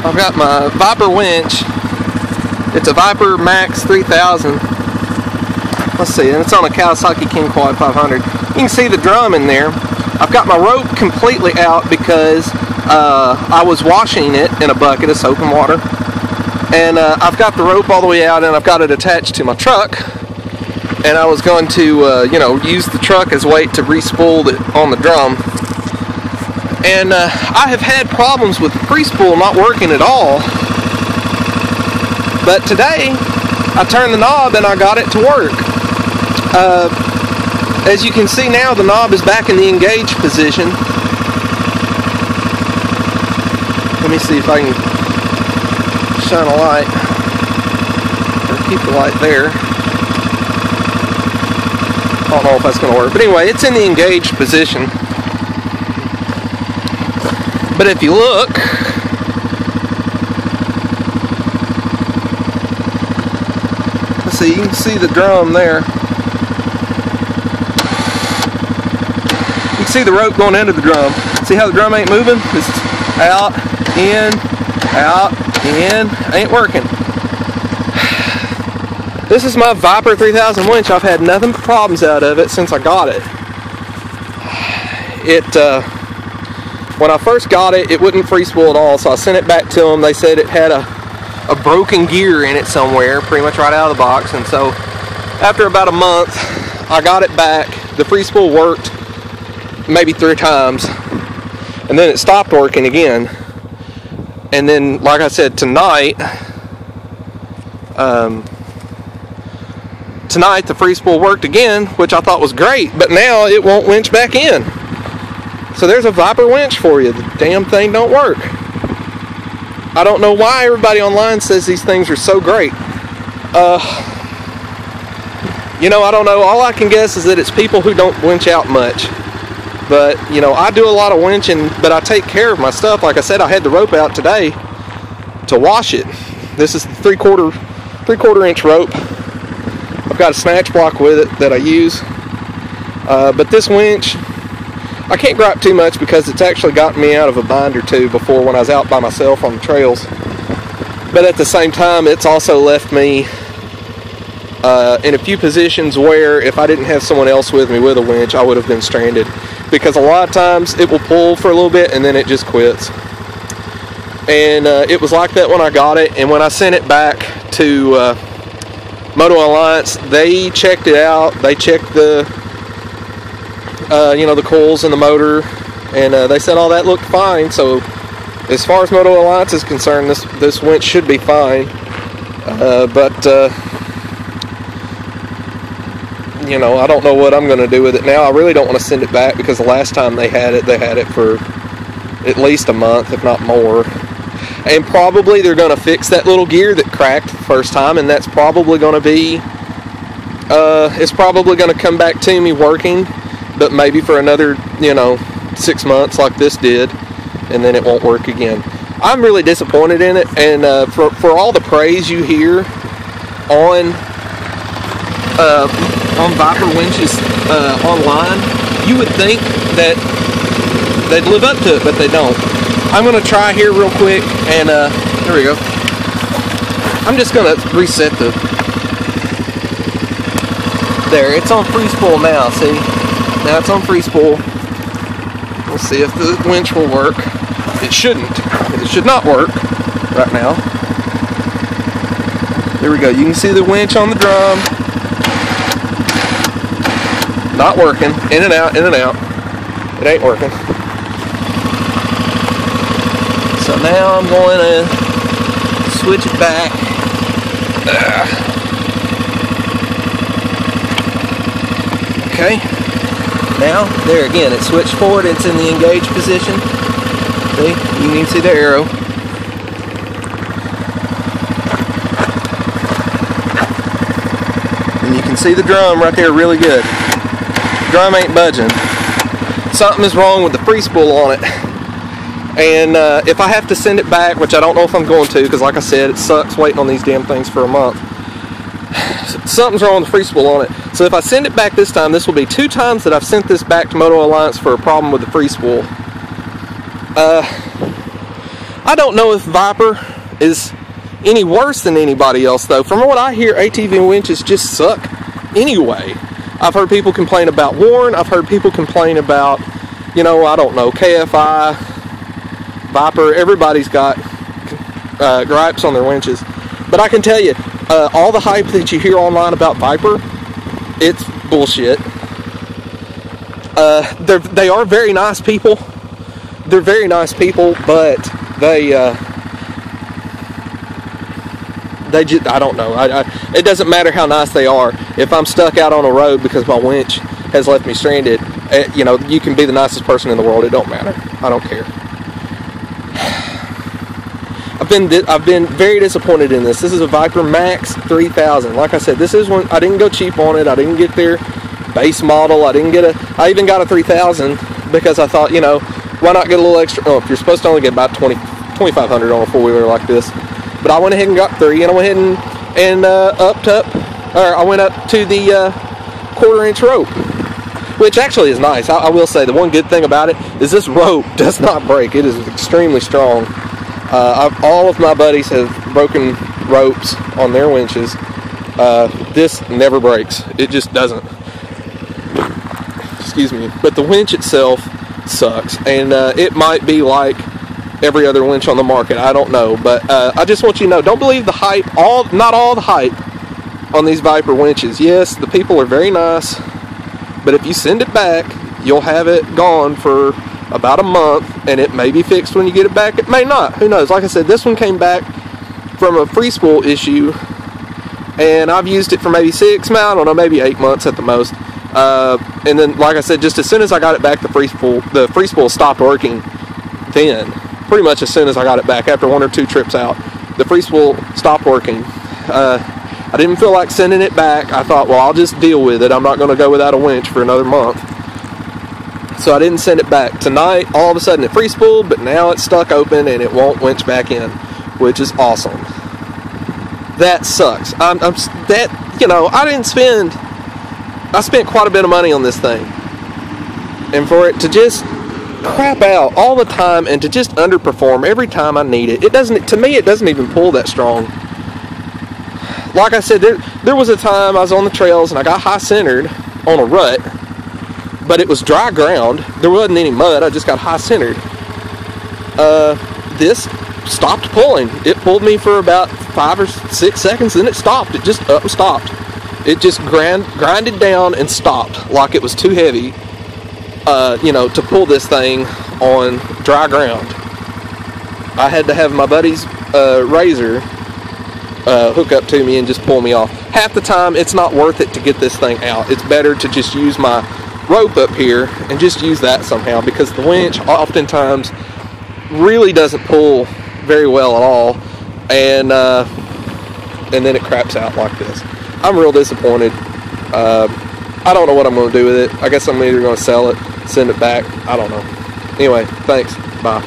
I've got my Viper winch. It's a Viper Max 3000. Let's see, and it's on a Kawasaki King Quad 500. You can see the drum in there. I've got my rope completely out because I was washing it in a bucket of soap and water. And I've got the rope all the way out, and I've got it attached to my truck. And I was going to, you know, use the truck as weight to re-spool it on the drum. And I have had problems with the pre-spool not working at all. But today, I turned the knob and I got it to work. As you can see now, the knob is back in the engaged position. Let me see if I can shine a light, or keep the light there. I don't know if that's going to work, but anyway, it's in the engaged position. But if you look, let's see, you can see the drum there. You can see the rope going into the drum. See how the drum ain't moving? It's out, in, ain't working. This is my Viper 3000 winch. I've had nothing but problems out of it since I got it. When I first got it, it wouldn't free spool at all, so I sent it back to them. They said it had a broken gear in it somewhere, pretty much right out of the box. And so after about a month, I got it back. The free spool worked maybe 3 times, and then it stopped working again. And then, like I said, tonight the free spool worked again, which I thought was great, but now it won't winch back in. So there's a Viper winch for you. The damn thing don't work. I don't know why everybody online says these things are so great. You know, I don't know. All I can guess is that it's people who don't winch out much. But, you know, I do a lot of winching, but I take care of my stuff. Like I said, I had the rope out today to wash it. This is the three-quarter inch rope. I've got a snatch block with it that I use. But this winch, I can't gripe too much because it's actually gotten me out of a bind or two before when I was out by myself on the trails. But at the same time, it's also left me in a few positions where if I didn't have someone else with me with a winch, I would have been stranded. Because a lot of times it will pull for a little bit and then it just quits. And it was like that when I got it. And when I sent it back to Moto Alliance, they checked it out. They checked the you know, the coils in the motor, and they said all that looked fine. So as far as Moto Alliance is concerned, this winch should be fine. You know, I don't know what I'm going to do with it now. I really don't want to send it back because the last time they had it for at least a month, if not more. And probably they're going to fix that little gear that cracked the first time, and that's probably going to be, it's probably going to come back to me working, but maybe for another, you know, 6 months like this did, and then it won't work again. I'm really disappointed in it, and for all the praise you hear on Viper winches online, you would think that they'd live up to it, but they don't. I'm going to try here real quick, and here we go. I'm just going to reset there, it's on free spool now, see? Now it's on free spool. We'll see if the winch will work. It shouldn't. It should not work right now. There we go. You can see the winch on the drum. Not working. In and out, in and out. It ain't working. So now I'm going to switch it back. Okay. Now, there again, it switched forward. It's in the engaged position. See? You can even see the arrow. And you can see the drum right there really good. The drum ain't budging. Something is wrong with the free spool on it. And if I have to send it back, which I don't know if I'm going to, because like I said, it sucks waiting on these damn things for a month. Something's wrong with the free spool on it. So if I send it back this time, this will be 2 times that I've sent this back to Moto Alliance for a problem with the free spool. I don't know if Viper is any worse than anybody else, though. From what I hear, ATV winches just suck anyway. I've heard people complain about Warren. I've heard people complain about, you know, I don't know, KFI, Viper. Everybody's got gripes on their winches. But I can tell you, all the hype that you hear online about Viper, it's bullshit. They are very nice people. They're very nice people, but they just, I don't know. It doesn't matter how nice they are. If I'm stuck out on a road because my winch has left me stranded, you know, you can be the nicest person in the world. It don't matter. I don't care. I've been very disappointed in this. This is a Viper Max 3000. Like I said, this is one, I didn't go cheap on it. I didn't get their base model. I even got a 3000 because I thought, you know, why not get a little extra oomph? You're supposed to only get about 2,500 on a four-wheeler like this. But I went ahead and got 3, and I went ahead and I went up to the 1/4-inch rope, which actually is nice. I will say the one good thing about it is this rope does not break. It is extremely strong. All of my buddies have broken ropes on their winches. This never breaks. It just doesn't. Excuse me. But the winch itself sucks, and it might be like every other winch on the market. I don't know, but I just want you to know, don't believe the hype. Not all the hype on these Viper winches. Yes, the people are very nice, but if you send it back, you'll have it gone for about a month, and it may be fixed when you get it back. It may not. Who knows? Like I said, this one came back from a free spool issue, and I've used it for maybe 6, I don't know, maybe 8 months at the most. And then, like I said, just as soon as I got it back, the free spool stopped working. Then, pretty much as soon as I got it back, after 1 or 2 trips out, the free spool stopped working. I didn't feel like sending it back. I thought, well, I'll just deal with it. I'm not going to go without a winch for another month. So I didn't send it back. Tonight, all of a sudden it free spooled, but now it's stuck open and it won't winch back in, which is awesome. That sucks. You know, I spent quite a bit of money on this thing. And for it to just crap out all the time and to just underperform every time I need it, to me, it doesn't even pull that strong. Like I said, there was a time I was on the trails and I got high centered on a rut, but it was dry ground. There wasn't any mud. I just got high centered. This stopped pulling. It pulled me for about 5 or 6 seconds, then it stopped. It just up and stopped. It just grinded down and stopped like it was too heavy, you know, to pull this thing on dry ground. I had to have my buddy's razor hook up to me and just pull me off. Half the time, it's not worth it to get this thing out. It's better to just use my rope up here and just use that somehow, because the winch oftentimes really doesn't pull very well at all, and then it craps out like this. I'm real disappointed. I don't know what I'm going to do with it. I guess I'm either going to sell it, send it back. I don't know. Anyway, thanks. Bye.